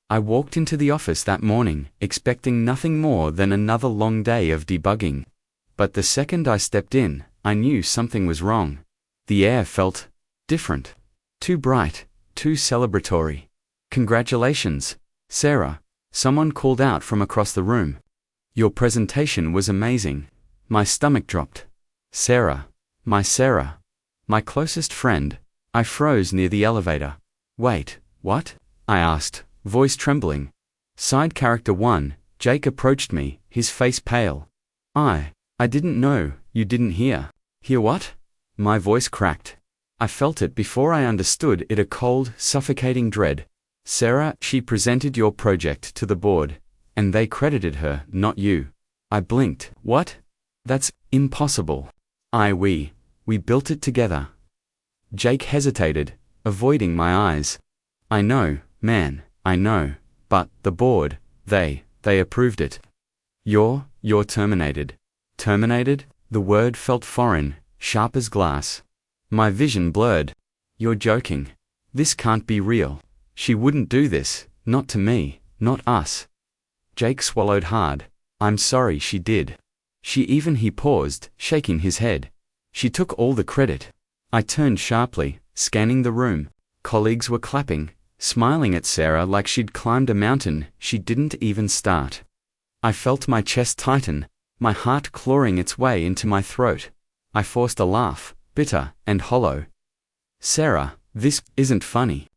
I walked into the office that morning, expecting nothing more than another long day of debugging. But the second I stepped in, I knew something was wrong. The air felt different. Too bright, too celebratory. "Congratulations, Sarah," someone called out from across the room. "Your presentation was amazing." My stomach dropped. Sarah. My closest friend. I froze near the elevator. "Wait, what?" I asked, voice trembling. Side character 1, Jake approached me, his face pale. I didn't know, you didn't hear." "Hear what?" My voice cracked. I felt it before I understood it, a cold, suffocating dread. "Sarah, she presented your project to the board, and they credited her, not you." I blinked. "What? That's impossible." We built it together." Jake hesitated, avoiding my eyes. "I know, man, I know, but the board, they approved it." You're terminated." "Terminated?" The word felt foreign, sharp as glass. My vision blurred. "You're joking. This can't be real. She wouldn't do this, not to me, not us." Jake swallowed hard. "I'm sorry she did." He paused, shaking his head. "She took all the credit." I turned sharply, scanning the room. Colleagues were clapping, smiling at Sarah like she'd climbed a mountain she didn't even start. I felt my chest tighten, my heart clawing its way into my throat. I forced a laugh, bitter and hollow. "Sarah, this isn't funny.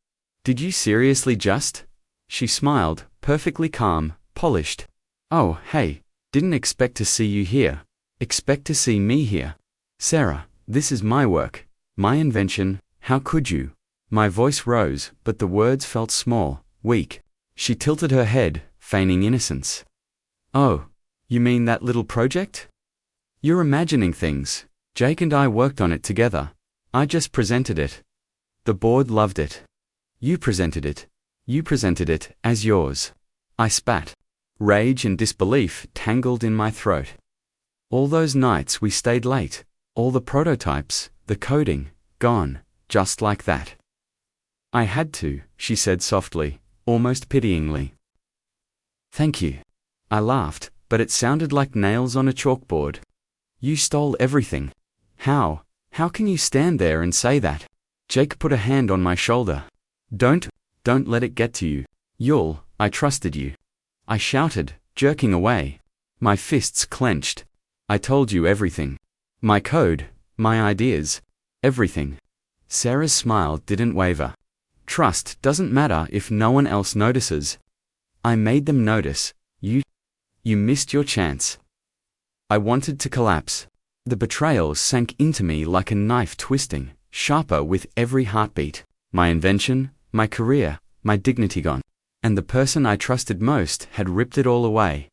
Did you seriously just?" She smiled, perfectly calm, polished. "Oh, hey, didn't expect to see you here. Expect to see me here. Sarah, this is my work, my invention, how could you?" My voice rose, but the words felt small, weak. She tilted her head, feigning innocence. "Oh, you mean that little project? You're imagining things. Jake and I worked on it together. I just presented it. The board loved it. You presented it as yours." I spat. Rage and disbelief tangled in my throat. All those nights we stayed late, all the prototypes, the coding, gone, just like that. "I had to," she said softly, almost pityingly. "Thank you." I laughed, but it sounded like nails on a chalkboard. "You stole everything. How can you stand there and say that?" Jake put a hand on my shoulder. Don't let it get to you. I trusted you." I shouted, jerking away. My fists clenched. "I told you everything. My code, my ideas, everything." Sarah's smile didn't waver. "Trust doesn't matter if no one else notices." "I made them notice. You missed your chance." I wanted to collapse. The betrayal sank into me like a knife, twisting, sharper with every heartbeat. My invention, my career, my dignity gone. And the person I trusted most had ripped it all away.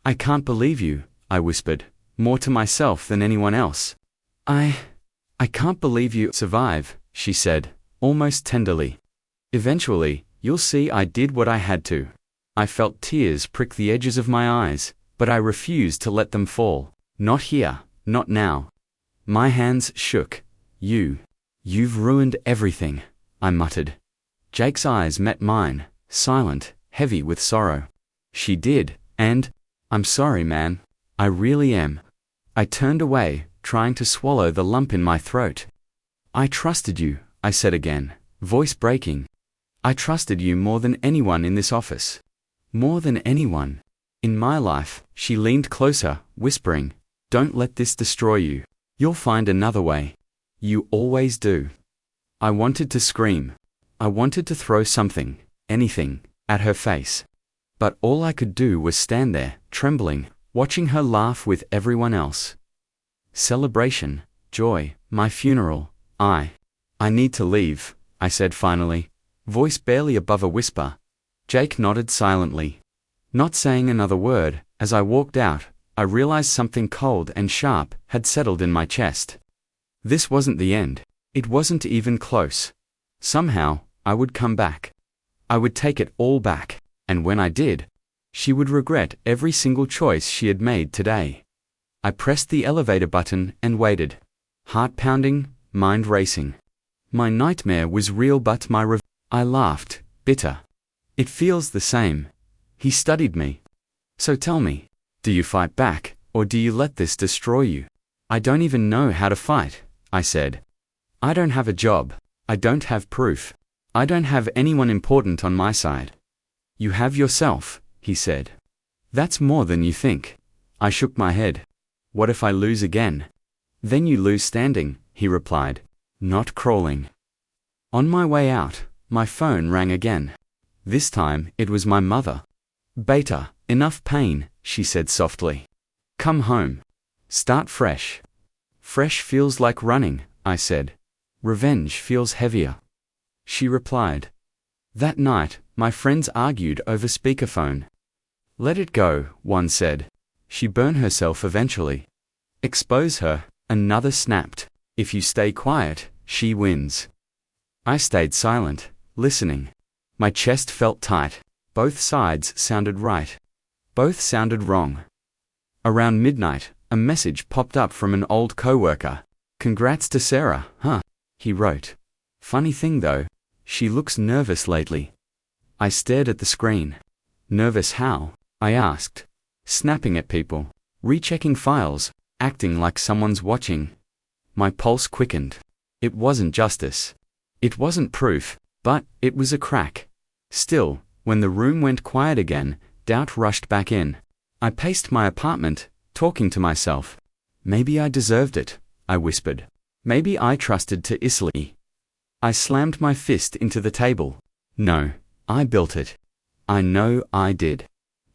"I can't believe you," I whispered, more to myself than anyone else. I can't believe you survive," she said, almost tenderly. "Eventually, you'll see I did what I had to." I felt tears prick the edges of my eyes, but I refused to let them fall. "Not here, not now." My hands shook. You've ruined everything," I muttered. Jake's eyes met mine, silent, heavy with sorrow. "She did, and I'm sorry, man. I really am." I turned away, trying to swallow the lump in my throat. "I trusted you," I said again, voice breaking. "I trusted you more than anyone in this office. More than anyone in my life." She leaned closer, whispering, "Don't let this destroy you. You'll find another way. You always do." I wanted to scream. I wanted to throw something, anything, at her face. But all I could do was stand there, trembling, watching her laugh with everyone else. Celebration, joy, my funeral. I need to leave," I said finally, voice barely above a whisper. Jake nodded silently. Not saying another word, as I walked out, I realized something cold and sharp had settled in my chest. This wasn't the end. It wasn't even close. Somehow, I would come back. I would take it all back, and when I did, she would regret every single choice she had made today. I pressed the elevator button and waited. Heart pounding, mind racing. My nightmare was real, but I laughed, bitter. It feels the same. He studied me. So tell me, do you fight back, or do you let this destroy you? I don't even know how to fight, I said. I don't have a job. I don't have proof. I don't have anyone important on my side. You have yourself, he said. That's more than you think. I shook my head. What if I lose again? Then you lose standing, he replied, not crawling. On my way out, my phone rang again. This time, it was my mother. Beta, enough pain, she said softly. Come home. Start fresh. Fresh feels like running, I said. Revenge feels heavier. She replied. That night, my friends argued over speakerphone. Let it go, one said. She burned herself eventually. Expose her, another snapped. If you stay quiet, she wins. I stayed silent, listening. My chest felt tight. Both sides sounded right. Both sounded wrong. Around midnight, a message popped up from an old coworker. Congrats to Sarah, huh? He wrote. Funny thing though, she looks nervous lately. I stared at the screen. Nervous how? I asked. Snapping at people, rechecking files, acting like someone's watching. My pulse quickened. It wasn't justice. It wasn't proof, but it was a crack. Still, when the room went quiet again, doubt rushed back in. I paced my apartment, talking to myself. Maybe I deserved it, I whispered. Maybe I trusted too easily. I slammed my fist into the table. No, I built it. I know I did.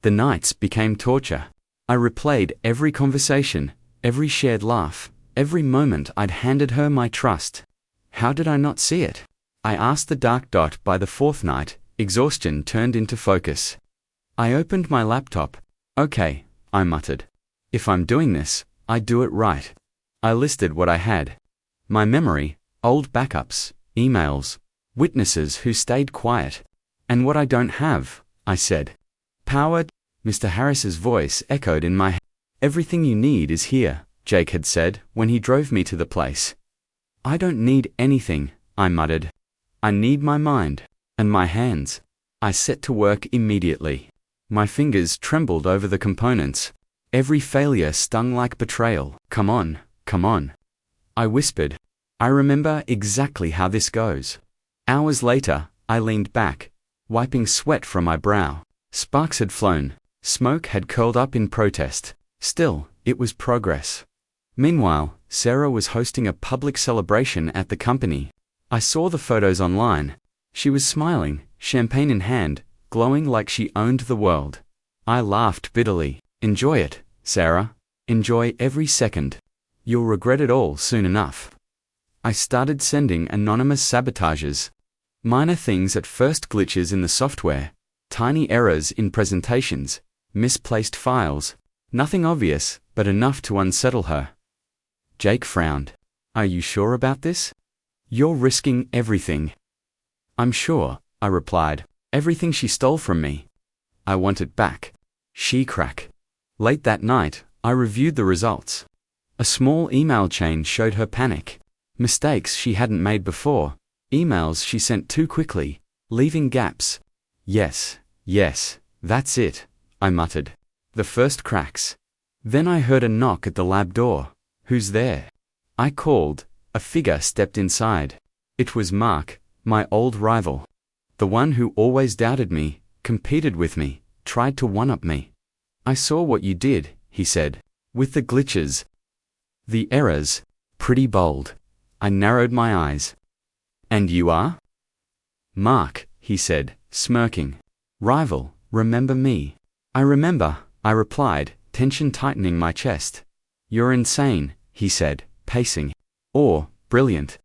The nights became torture. I replayed every conversation, every shared laugh, every moment I'd handed her my trust. How did I not see it? I asked the dark dot by the fourth night. Exhaustion turned into focus. I opened my laptop. Okay, I muttered. If I'm doing this, I do it right. I listed what I had. My memory, old backups, emails, witnesses who stayed quiet. And what I don't have, I said. Power. Mr. Harris's voice echoed in my head. Everything you need is here, Jake had said when he drove me to the place. I don't need anything, I muttered. I need my mind. And my hands. I set to work immediately. My fingers trembled over the components. Every failure stung like betrayal. Come on, come on. I whispered. I remember exactly how this goes. Hours later, I leaned back, wiping sweat from my brow. Sparks had flown. Smoke had curled up in protest. Still, it was progress. Meanwhile, Sarah was hosting a public celebration at the company. I saw the photos online. She was smiling, champagne in hand, glowing like she owned the world. I laughed bitterly. Enjoy it, Sarah. Enjoy every second. You'll regret it all soon enough. I started sending anonymous sabotages. Minor things at first, glitches in the software, tiny errors in presentations, misplaced files. Nothing obvious, but enough to unsettle her. Jake frowned. Are you sure about this? You're risking everything. I'm sure, I replied. Everything she stole from me. I want it back. She crack. Late that night, I reviewed the results. A small email chain showed her panic. Mistakes she hadn't made before. Emails she sent too quickly, leaving gaps. Yes, that's it, I muttered. The first cracks. Then I heard a knock at the lab door. Who's there? I called. A figure stepped inside. It was Mark, my old rival. The one who always doubted me, competed with me, tried to one-up me. I saw what you did, he said. With the glitches. The errors. Pretty bold. I narrowed my eyes. And you are? Mark, he said, smirking. Rival, remember me? I remember, I replied, tension tightening my chest. You're insane, he said, pacing. Or, brilliant.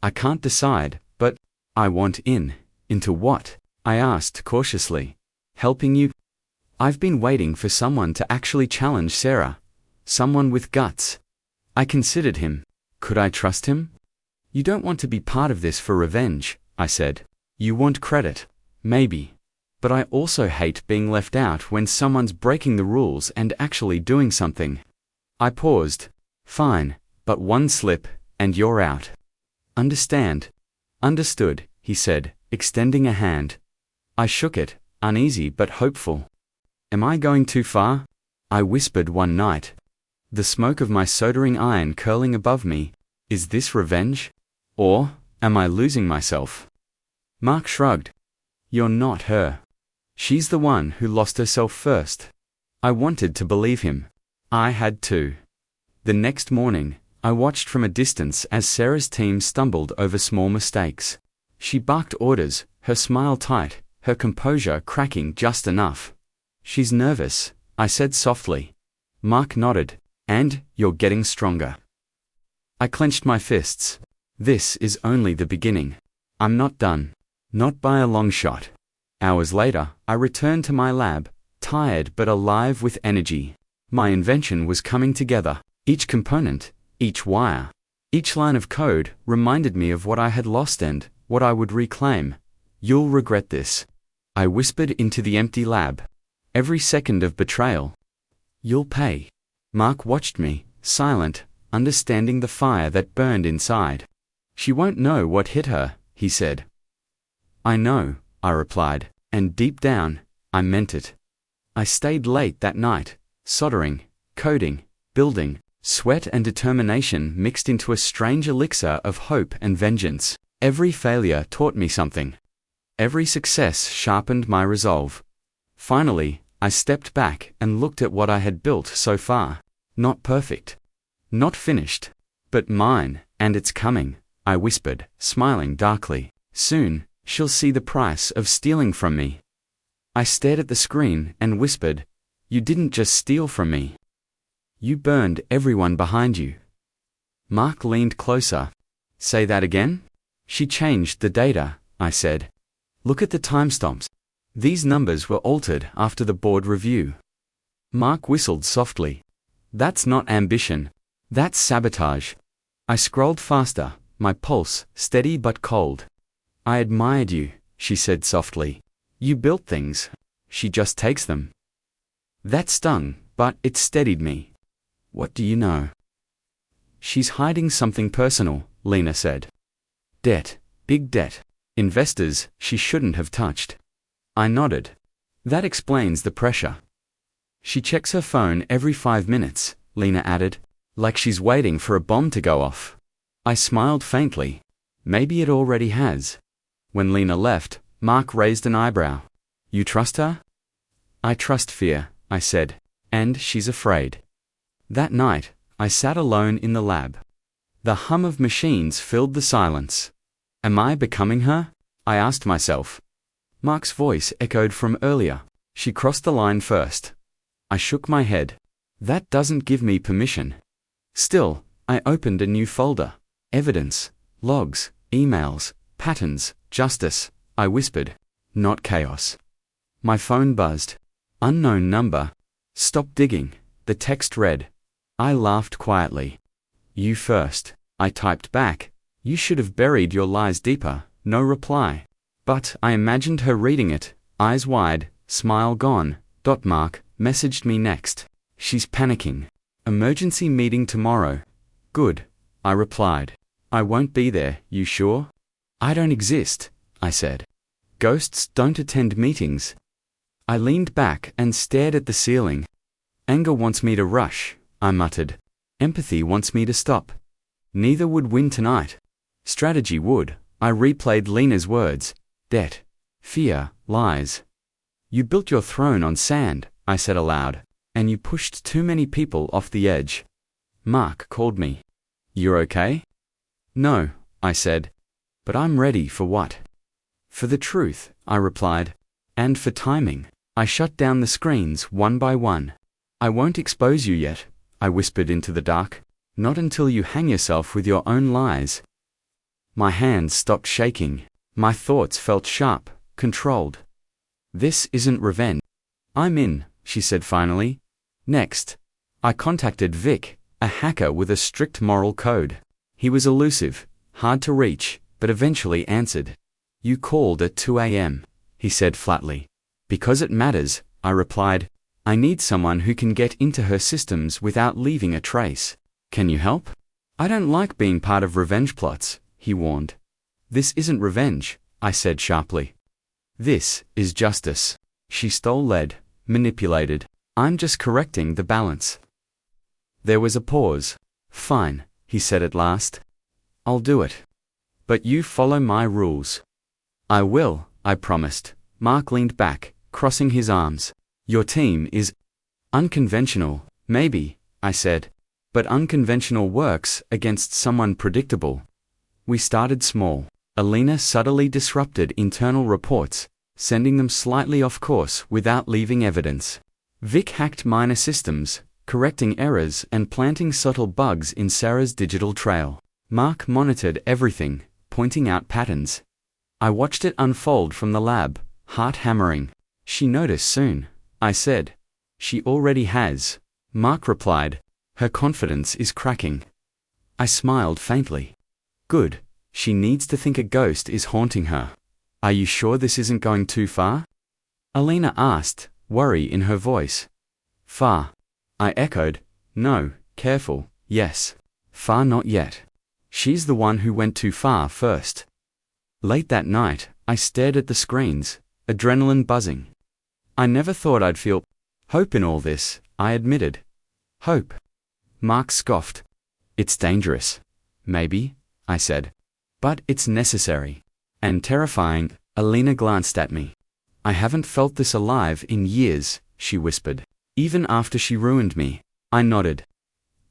I can't decide, but I want in. Into what? I asked cautiously. Helping you? I've been waiting for someone to actually challenge Sarah. Someone with guts. I considered him. Could I trust him? You don't want to be part of this for revenge, I said. You want credit. Maybe. But I also hate being left out when someone's breaking the rules and actually doing something. I paused. Fine, but one slip, and you're out. Understand? Understood, he said, extending a hand. I shook it, uneasy but hopeful. Am I going too far? I whispered one night, the smoke of my soldering iron curling above me. Is this revenge? Or am I losing myself? Mark shrugged. You're not her. She's the one who lost herself first. I wanted to believe him. I had to. The next morning, I watched from a distance as Sarah's team stumbled over small mistakes. She barked orders, her smile tight, her composure cracking just enough. She's nervous, I said softly. Mark nodded. And you're getting stronger. I clenched my fists. This is only the beginning. I'm not done. Not by a long shot. Hours later, I returned to my lab, tired but alive with energy. My invention was coming together. Each component, each wire, each line of code reminded me of what I had lost and what I would reclaim. You'll regret this. I whispered into the empty lab. Every second of betrayal. You'll pay. Mark watched me, silent, understanding the fire that burned inside. She won't know what hit her, he said. I know, I replied, and deep down, I meant it. I stayed late that night, soldering, coding, building, sweat and determination mixed into a strange elixir of hope and vengeance. Every failure taught me something. Every success sharpened my resolve. Finally, I stepped back and looked at what I had built so far. Not perfect. Not finished. But mine, and it's coming, I whispered, smiling darkly. Soon, she'll see the price of stealing from me. I stared at the screen and whispered, You didn't just steal from me. You burned everyone behind you. Mark leaned closer. Say that again? She changed the data, I said. Look at the timestamps. These numbers were altered after the board review. Mark whistled softly. That's not ambition. That's sabotage. I scrolled faster, my pulse steady but cold. I admired you, she said softly. You built things. She just takes them. That stung, but it steadied me. What do you know? She's hiding something personal, Lena said. Debt. Big debt. Investors she shouldn't have touched. I nodded. That explains the pressure. She checks her phone every 5 minutes, Lena added, like she's waiting for a bomb to go off. I smiled faintly. Maybe it already has. When Lena left, Mark raised an eyebrow. You trust her? I trust fear, I said. And she's afraid. That night, I sat alone in the lab. The hum of machines filled the silence. Am I becoming her? I asked myself. Mark's voice echoed from earlier. She crossed the line first. I shook my head. That doesn't give me permission. Still, I opened a new folder. Evidence, logs, emails, patterns, justice, I whispered. Not chaos. My phone buzzed. Unknown number. Stop digging, the text read. I laughed quietly. You first, I typed back. You should have buried your lies deeper. No reply. But I imagined her reading it, eyes wide, smile gone. Mark messaged me next. She's panicking. Emergency meeting tomorrow. Good, I replied. I won't be there, you sure? I don't exist, I said. Ghosts don't attend meetings. I leaned back and stared at the ceiling. Anger wants me to rush, I muttered. Empathy wants me to stop. Neither would win tonight. Strategy would. I replayed Lena's words. Debt. Fear. Lies. You built your throne on sand, I said aloud, and you pushed too many people off the edge. Mark called me. You're okay? No, I said. But I'm ready for what? For the truth, I replied. And for timing. I shut down the screens one by one. I won't expose you yet, I whispered into the dark. Not until you hang yourself with your own lies. My hands stopped shaking. My thoughts felt sharp, controlled. This isn't revenge. I'm in, she said finally. Next. I contacted Vic, a hacker with a strict moral code. He was elusive, hard to reach, but eventually answered. You called at 2 a.m., he said flatly. Because it matters, I replied. I need someone who can get into her systems without leaving a trace. Can you help? I don't like being part of revenge plots, he warned. This isn't revenge, I said sharply. This is justice. She stole lead, manipulated. I'm just correcting the balance. There was a pause. Fine, he said at last. I'll do it. But you follow my rules. I will, I promised. Mark leaned back, crossing his arms. Your team is unconventional, maybe, I said. But unconventional works against someone predictable. We started small. Alina subtly disrupted internal reports, sending them slightly off course without leaving evidence. Vic hacked minor systems, correcting errors and planting subtle bugs in Sarah's digital trail. Mark monitored everything, pointing out patterns. I watched it unfold from the lab, heart hammering. She noticed soon, I said. She already has. Mark replied. Her confidence is cracking. I smiled faintly. Good. She needs to think a ghost is haunting her. Are you sure this isn't going too far? Alina asked, worry in her voice. Far. I echoed. No, careful, yes. Far not yet. She's the one who went too far first. Late that night, I stared at the screens, adrenaline buzzing. I never thought I'd feel hope in all this, I admitted. Hope. Mark scoffed. It's dangerous. Maybe, I said. But it's necessary. And terrifying. Alina glanced at me. I haven't felt this alive in years, she whispered. Even after she ruined me. I nodded.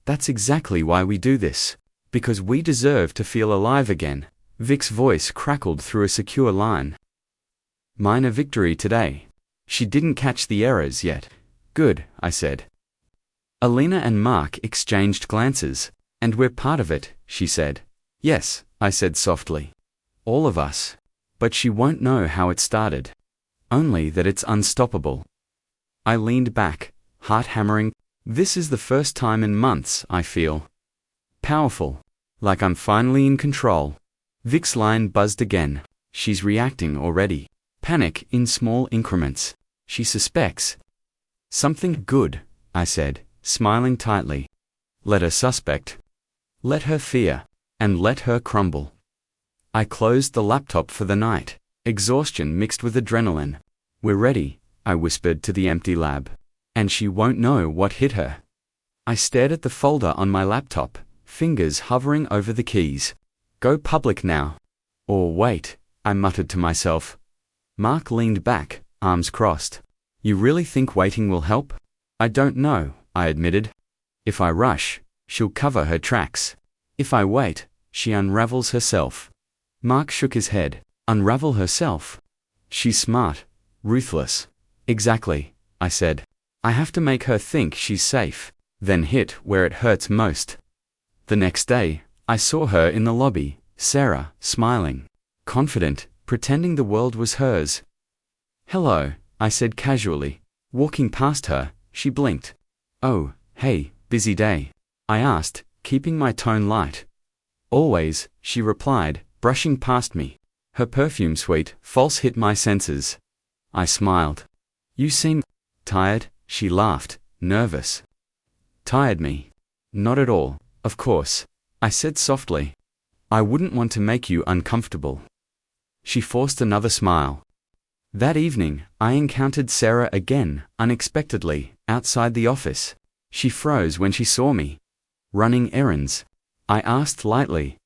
That's exactly why we do this. Because we deserve to feel alive again. Vic's voice crackled through a secure line. Minor victory today. She didn't catch the errors yet. Good, I said. Alina and Mark exchanged glances. And we're part of it, she said. Yes, I said softly. All of us. But she won't know how it started. Only that it's unstoppable. I leaned back, heart hammering. This is the first time in months I feel powerful. Like I'm finally in control. Vic's line buzzed again. She's reacting already. Panic in small increments. She suspects something good, I said, smiling tightly. Let her suspect. Let her fear. And let her crumble. I closed the laptop for the night. Exhaustion mixed with adrenaline. We're ready, I whispered to the empty lab. And she won't know what hit her. I stared at the folder on my laptop, fingers hovering over the keys. Go public now. Or wait, I muttered to myself. Mark leaned back, arms crossed. You really think waiting will help? I don't know, I admitted. If I rush, she'll cover her tracks. If I wait, she unravels herself. Mark shook his head. Unravel herself? She's smart. Ruthless. Exactly, I said. I have to make her think she's safe, then hit where it hurts most. The next day, I saw her in the lobby, Sarah, smiling, confident, pretending the world was hers. Hello, I said casually. Walking past her, she blinked. Oh, hey, busy day? I asked, keeping my tone light. Always, she replied, brushing past me. Her perfume sweet, false hit my senses. I smiled. You seem tired, she laughed, nervous. Tired me? Not at all, of course, I said softly. I wouldn't want to make you uncomfortable. She forced another smile. That evening, I encountered Sarah again, unexpectedly, outside the office. She froze when she saw me. Running errands? I asked lightly.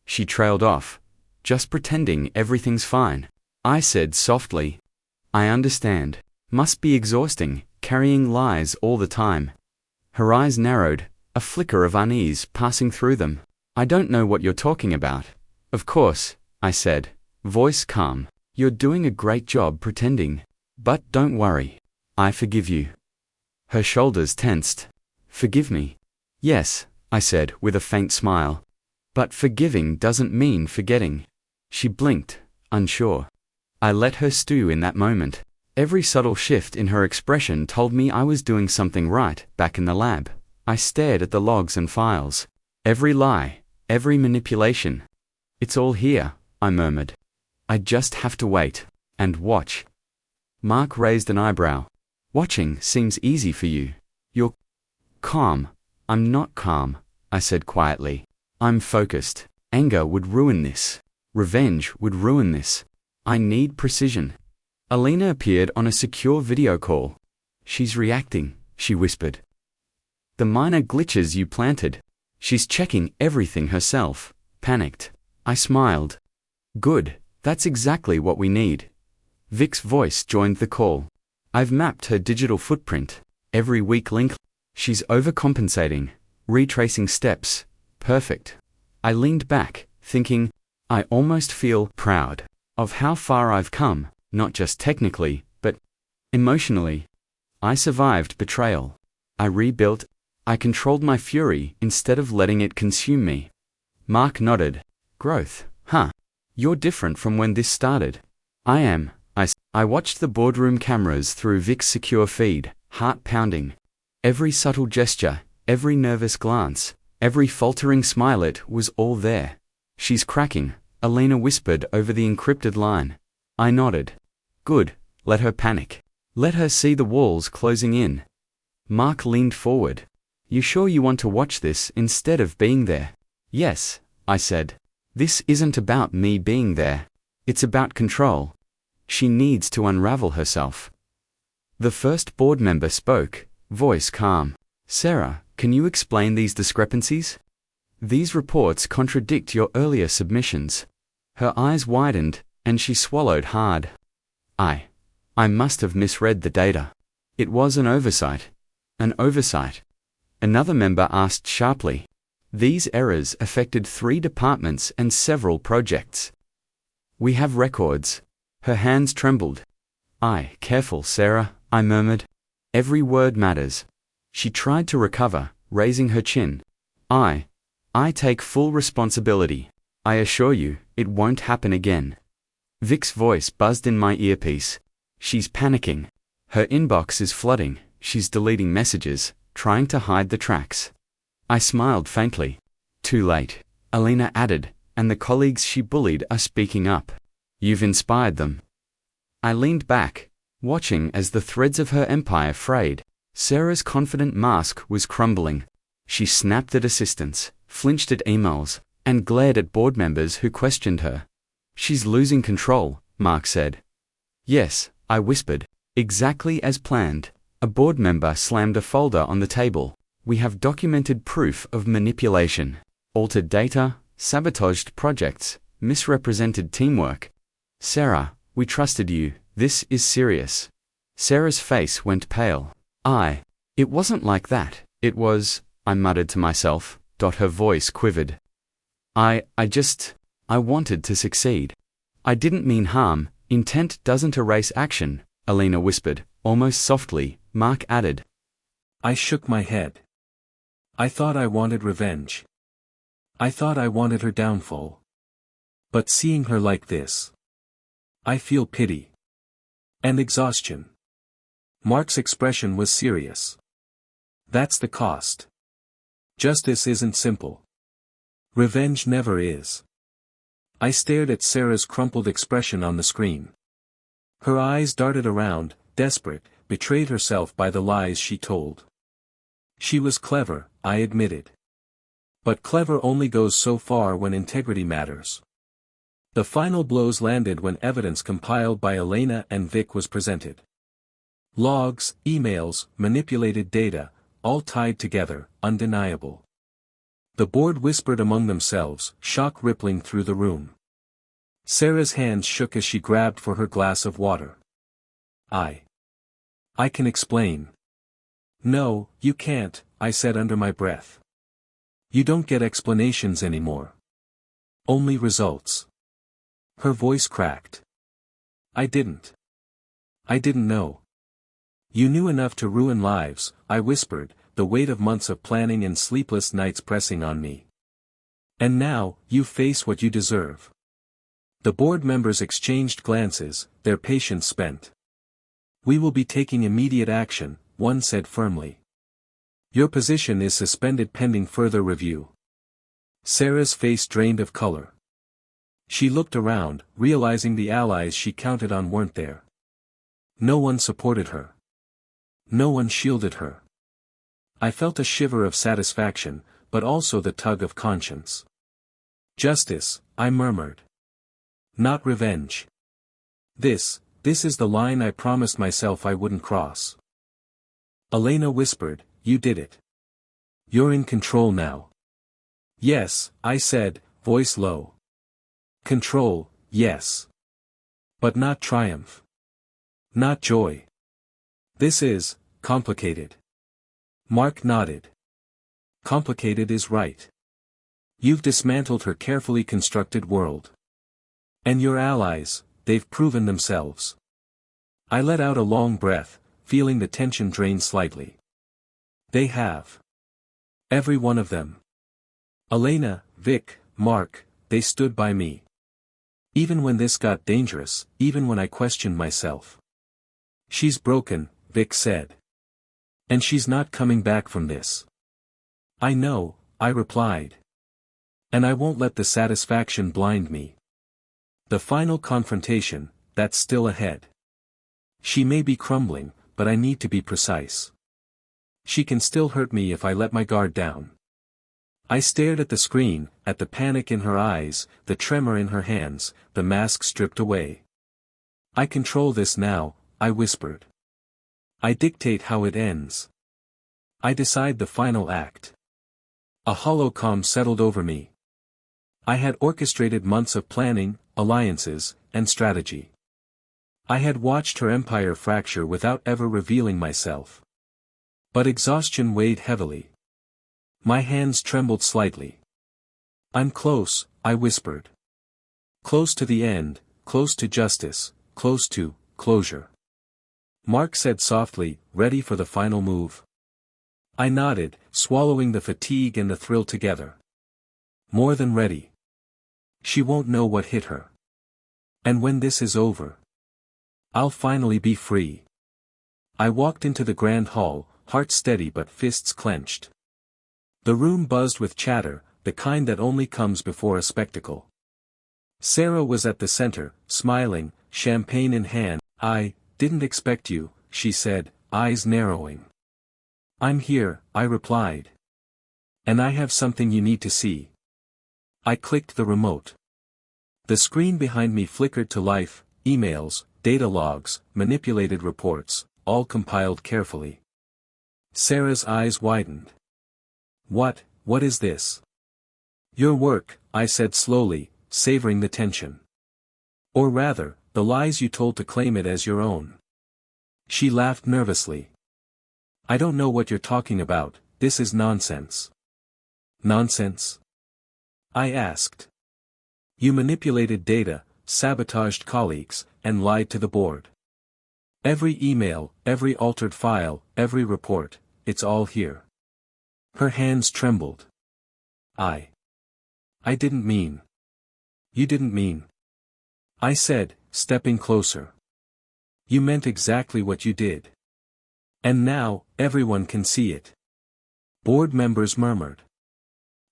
She trailed off. Just pretending everything's fine. I said softly. I understand. Must be exhausting, carrying lies all the time. Her eyes narrowed, a flicker of unease passing through them. I don't know what you're talking about. Of course, I said, voice calm. You're doing a great job pretending. But don't worry. I forgive you. Her shoulders tensed. Forgive me? Yes, I said with a faint smile. But forgiving doesn't mean forgetting. She blinked, unsure. I let her stew in that moment. Every subtle shift in her expression told me I was doing something right back in the lab. I stared at the logs and files. Every lie, every manipulation. It's all here, I murmured. I just have to wait and watch. Mark raised an eyebrow. Watching seems easy for you. You're calm. I'm not calm, I said quietly. I'm focused. Anger would ruin this. Revenge would ruin this. I need precision. Alina appeared on a secure video call. She's reacting, she whispered. The minor glitches you planted. She's checking everything herself. Panicked. I smiled. Good, that's exactly what we need. Vic's voice joined the call. I've mapped her digital footprint. Every weak link. She's overcompensating, retracing steps. Perfect. I leaned back, thinking, I almost feel proud of how far I've come, not just technically, but emotionally. I survived betrayal. I rebuilt. I controlled my fury instead of letting it consume me. Mark nodded. Growth, huh? You're different from when this started. I am. I watched the boardroom cameras through Vic's secure feed, heart pounding. Every subtle gesture, every nervous glance, every faltering smile, it was all there. She's cracking, Alina whispered over the encrypted line. I nodded. Good, let her panic. Let her see the walls closing in. Mark leaned forward. You sure you want to watch this instead of being there? Yes, I said. This isn't about me being there. It's about control. She needs to unravel herself. The first board member spoke, voice calm. Sarah, can you explain these discrepancies? These reports contradict your earlier submissions. Her eyes widened, and she swallowed hard. I must have misread the data. It was an oversight. An oversight. Another member asked sharply. These errors affected 3 departments and several projects. We have records. Her hands trembled. Careful, Sarah, I murmured. Every word matters. She tried to recover, raising her chin. I take full responsibility. I assure you, it won't happen again. Vic's voice buzzed in my earpiece. She's panicking. Her inbox is flooding. She's deleting messages, trying to hide the tracks. I smiled faintly. Too late, Alina added, and the colleagues she bullied are speaking up. You've inspired them. I leaned back, watching as the threads of her empire frayed. Sarah's confident mask was crumbling. She snapped at assistants, flinched at emails, and glared at board members who questioned her. She's losing control, Mark said. Yes, I whispered. Exactly as planned. A board member slammed a folder on the table. We have documented proof of manipulation. Altered data, sabotaged projects, misrepresented teamwork. Sarah, we trusted you. This is serious. Sarah's face went pale. It wasn't like that. It was, I muttered to myself. Her voice quivered. I wanted to succeed. I didn't mean harm. Intent doesn't erase action, Alina whispered, almost softly. Mark added. I shook my head. I thought I wanted revenge. I thought I wanted her downfall. But seeing her like this, I feel pity. And exhaustion. Mark's expression was serious. That's the cost. Justice isn't simple. Revenge never is. I stared at Sarah's crumpled expression on the screen. Her eyes darted around, desperate, betrayed herself by the lies she told. She was clever, I admitted. But clever only goes so far when integrity matters. The final blows landed when evidence compiled by Elena and Vic was presented. Logs, emails, manipulated data, all tied together, undeniable. The board whispered among themselves, shock rippling through the room. Sarah's hands shook as she grabbed for her glass of water. I can explain. No, you can't, I said under my breath. You don't get explanations anymore. Only results. Her voice cracked. I didn't know. You knew enough to ruin lives, I whispered, the weight of months of planning and sleepless nights pressing on me. And now, you face what you deserve. The board members exchanged glances, their patience spent. We will be taking immediate action, one said firmly. Your position is suspended pending further review. Sarah's face drained of color. She looked around, realizing the allies she counted on weren't there. No one supported her. No one shielded her. I felt a shiver of satisfaction, but also the tug of conscience. Justice, I murmured. Not revenge. This This is the line I promised myself I wouldn't cross. Elena whispered, you did it. You're in control now. Yes, I said, voice low. Control, yes. But not triumph. Not joy. This is complicated. Mark nodded. Complicated is right. You've dismantled her carefully constructed world. And your allies, they've proven themselves. I let out a long breath, feeling the tension drain slightly. They have. Every one of them. Elena, Vic, Mark, they stood by me. Even when this got dangerous, even when I questioned myself. She's broken, Vic said. And she's not coming back from this. I know, I replied. And I won't let the satisfaction blind me. The final confrontation, that's still ahead. She may be crumbling, but I need to be precise. She can still hurt me if I let my guard down. I stared at the screen, at the panic in her eyes, the tremor in her hands, the mask stripped away. I control this now, I whispered. I dictate how it ends. I decide the final act. A hollow calm settled over me. I had orchestrated months of planning, alliances, and strategy. I had watched her empire fracture without ever revealing myself. But exhaustion weighed heavily. My hands trembled slightly. I'm close, I whispered. Close to the end, close to justice, close to closure. Mark said softly, ready for the final move. I nodded, swallowing the fatigue and the thrill together. More than ready. She won't know what hit her. And when this is over, I'll finally be free. I walked into the grand hall, heart steady but fists clenched. The room buzzed with chatter, the kind that only comes before a spectacle. Sarah was at the center, smiling, champagne in hand. I didn't expect you, she said, eyes narrowing. I'm here, I replied. And I have something you need to see. I clicked the remote. The screen behind me flickered to life, emails, data logs, manipulated reports, all compiled carefully. Sarah's eyes widened. What is this? Your work, I said slowly, savoring the tension. Or rather, the lies you told to claim it as your own. She laughed nervously. I don't know what you're talking about, this is nonsense. Nonsense? I asked. You manipulated data, sabotaged colleagues, and lied to the board. Every email, every altered file, every report, it's all here. Her hands trembled. I didn't mean. You didn't mean. I said, stepping closer. You meant exactly what you did. And now, everyone can see it. Board members murmured.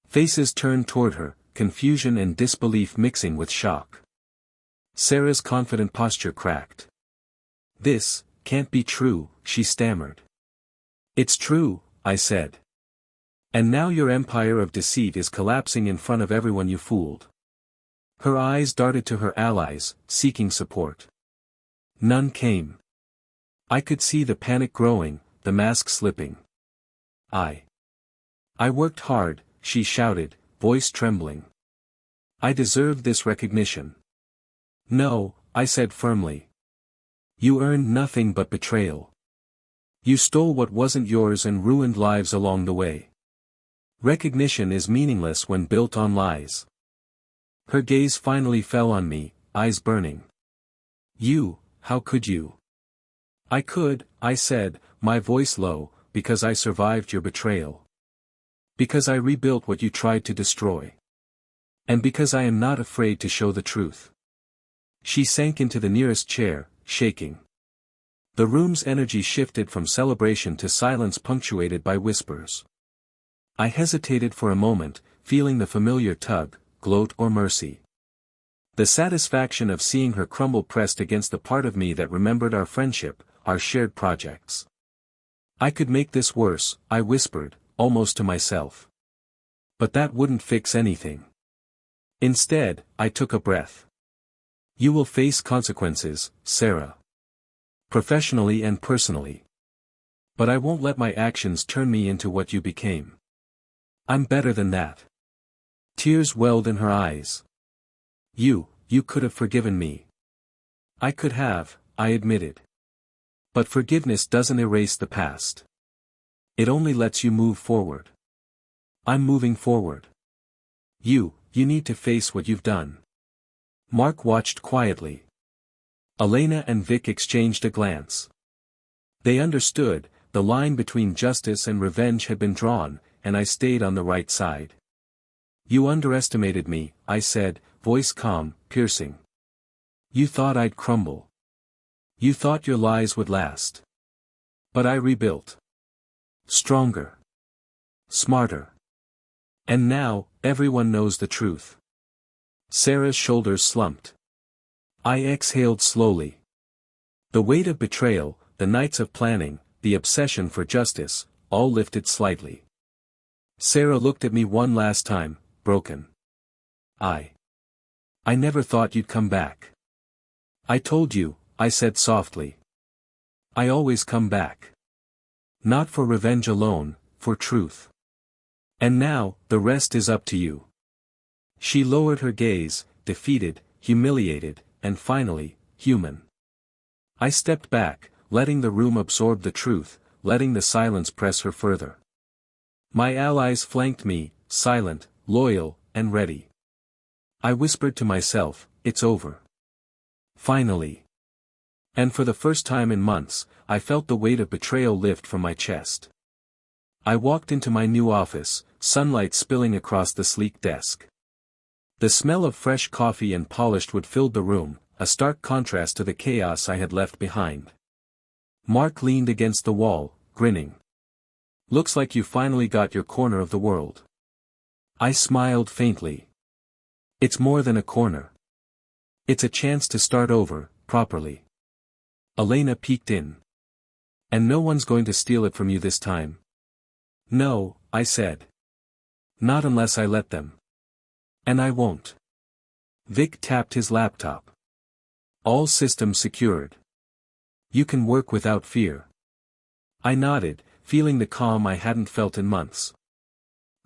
Faces turned toward her, confusion and disbelief mixing with shock. Sarah's confident posture cracked. This can't be true, she stammered. It's true, I said. And now your empire of deceit is collapsing in front of everyone you fooled. Her eyes darted to her allies, seeking support. None came. I could see the panic growing, the mask slipping. I worked hard, she shouted, voice trembling. I deserved this recognition. No, I said firmly. You earned nothing but betrayal. You stole what wasn't yours and ruined lives along the way. Recognition is meaningless when built on lies. Her gaze finally fell on me, eyes burning. You, how could you? I could, I said, my voice low, because I survived your betrayal. Because I rebuilt what you tried to destroy. And because I am not afraid to show the truth. She sank into the nearest chair, shaking. The room's energy shifted from celebration to silence punctuated by whispers. I hesitated for a moment, feeling the familiar tug, gloat or mercy. The satisfaction of seeing her crumble pressed against the part of me that remembered our friendship, our shared projects. I could make this worse, I whispered, almost to myself. But that wouldn't fix anything. Instead, I took a breath. You will face consequences, Sarah. professionally and personally. But I won't let my actions turn me into what you became. I'm better than that. Tears welled in her eyes. You could have forgiven me. I could have, I admitted. But forgiveness doesn't erase the past. It only lets you move forward. I'm moving forward. You need to face what you've done. Mark watched quietly. Elena and Vic exchanged a glance. They understood, the line between justice and revenge had been drawn, and I stayed on the right side. You underestimated me, I said, voice calm, piercing. You thought I'd crumble. You thought your lies would last. But I rebuilt. Stronger. Smarter. And now, everyone knows the truth. Sarah's shoulders slumped. I exhaled slowly. The weight of betrayal, the nights of planning, the obsession for justice, all lifted slightly. Sarah looked at me one last time, broken. I never thought you'd come back. I told you, I said softly. I always come back. Not for revenge alone, for truth. And now, the rest is up to you. She lowered her gaze, defeated, humiliated, and finally, human. I stepped back, letting the room absorb the truth, letting the silence press her further. My allies flanked me, silent, loyal, and ready. I whispered to myself, it's over. Finally. And for the first time in months, I felt the weight of betrayal lift from my chest. I walked into my new office, sunlight spilling across the sleek desk. The smell of fresh coffee and polished wood filled the room, a stark contrast to the chaos I had left behind. Mark leaned against the wall, grinning. Looks like you finally got your corner of the world. I smiled faintly. It's more than a corner. It's a chance to start over, properly. Elena peeked in. And no one's going to steal it from you this time. No, I said. Not unless I let them. And I won't. Vic tapped his laptop. All systems secured. You can work without fear. I nodded, feeling the calm I hadn't felt in months.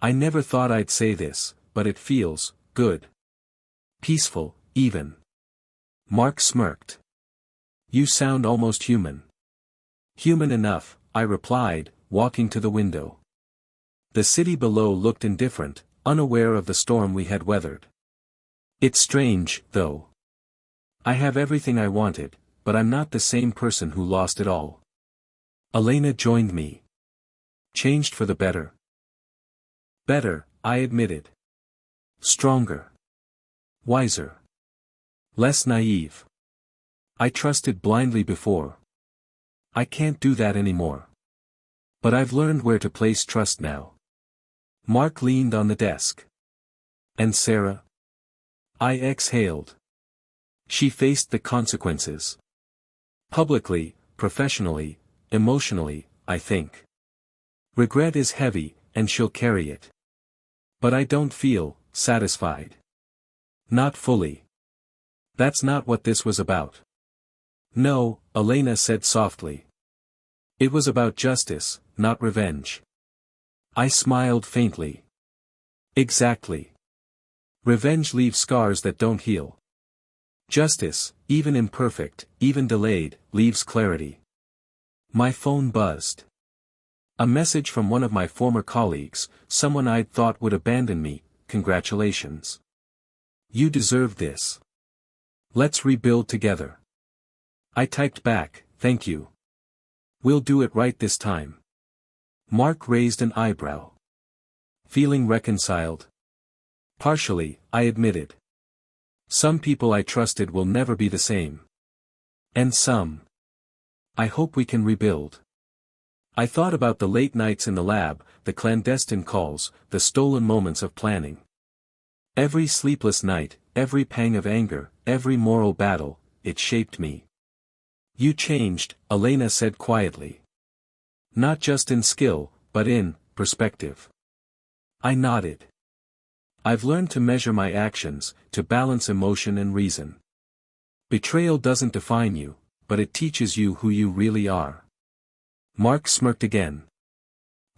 I never thought I'd say this, but it feels good. Peaceful, even. Mark smirked. You sound almost human. Human enough, I replied, walking to the window. The city below looked indifferent, unaware of the storm we had weathered. It's strange, though. I have everything I wanted, but I'm not the same person who lost it all. Elena joined me. Changed for the better. Better, I admitted. Stronger. Wiser. Less naive. I trusted blindly before. I can't do that anymore. But I've learned where to place trust now. Mark leaned on the desk. And Sarah? I exhaled. She faced the consequences. Publicly, professionally, emotionally, I think. Regret is heavy, and she'll carry it. But I don't feel satisfied. Not fully. That's not what this was about. No, Elena said softly. It was about justice, not revenge. I smiled faintly. Exactly. Revenge leaves scars that don't heal. Justice, even imperfect, even delayed, leaves clarity. My phone buzzed. A message from one of my former colleagues, someone I'd thought would abandon me. Congratulations. You deserve this. Let's rebuild together. I typed back, thank you. We'll do it right this time. Mark raised an eyebrow. Feeling reconciled? Partially, I admitted. Some people I trusted will never be the same. And some. I hope we can rebuild. I thought about the late nights in the lab, the clandestine calls, the stolen moments of planning. Every sleepless night, every pang of anger, every moral battle, it shaped me. You changed, Elena said quietly. Not just in skill, but in perspective. I nodded. I've learned to measure my actions, to balance emotion and reason. Betrayal doesn't define you, but it teaches you who you really are. Mark smirked again.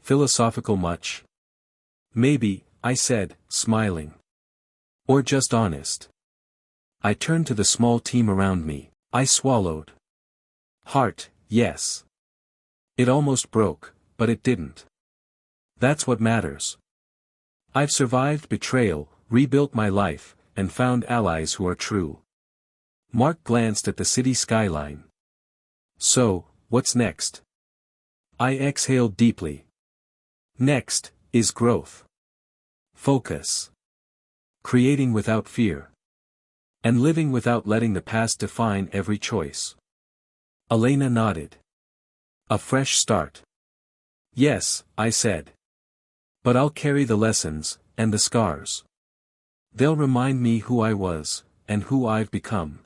Philosophical much? Maybe, I said, smiling. Or just honest. I turned to the small team around me. I swallowed. Heart, yes. It almost broke, but it didn't. That's what matters. I've survived betrayal, rebuilt my life, and found allies who are true. Mark glanced at the city skyline. So, what's next? I exhaled deeply. Next, is growth. Focus. Creating without fear. And living without letting the past define every choice. Elena nodded. A fresh start. Yes, I said. But I'll carry the lessons, and the scars. They'll remind me who I was, and who I've become.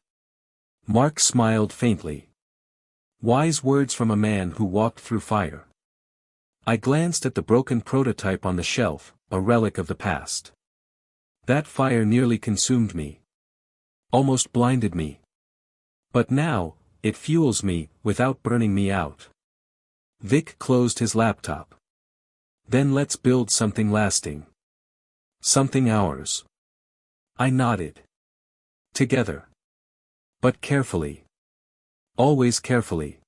Mark smiled faintly. Wise words from a man who walked through fire. I glanced at the broken prototype on the shelf, a relic of the past. That fire nearly consumed me. Almost blinded me. But now, it fuels me, without burning me out. Vic closed his laptop. Then let's build something lasting. Something ours. I nodded. Together. But carefully. Always carefully.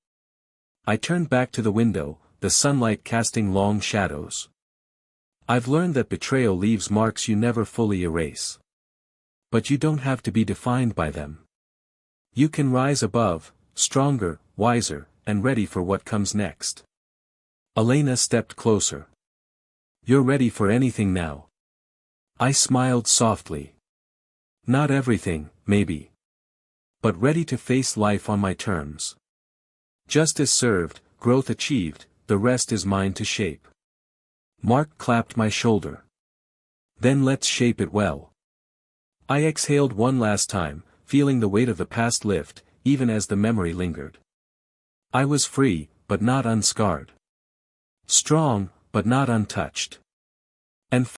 I turned back to the window, the sunlight casting long shadows. I've learned that betrayal leaves marks you never fully erase. But you don't have to be defined by them. You can rise above, stronger, wiser, and ready for what comes next. Elena stepped closer. You're ready for anything now. I smiled softly. Not everything, maybe. But ready to face life on my terms. Justice served, growth achieved, the rest is mine to shape. Mark clapped my shoulder. Then let's shape it well. I exhaled one last time, feeling the weight of the past lift, even as the memory lingered. I was free, but not unscarred. Strong, but not untouched. And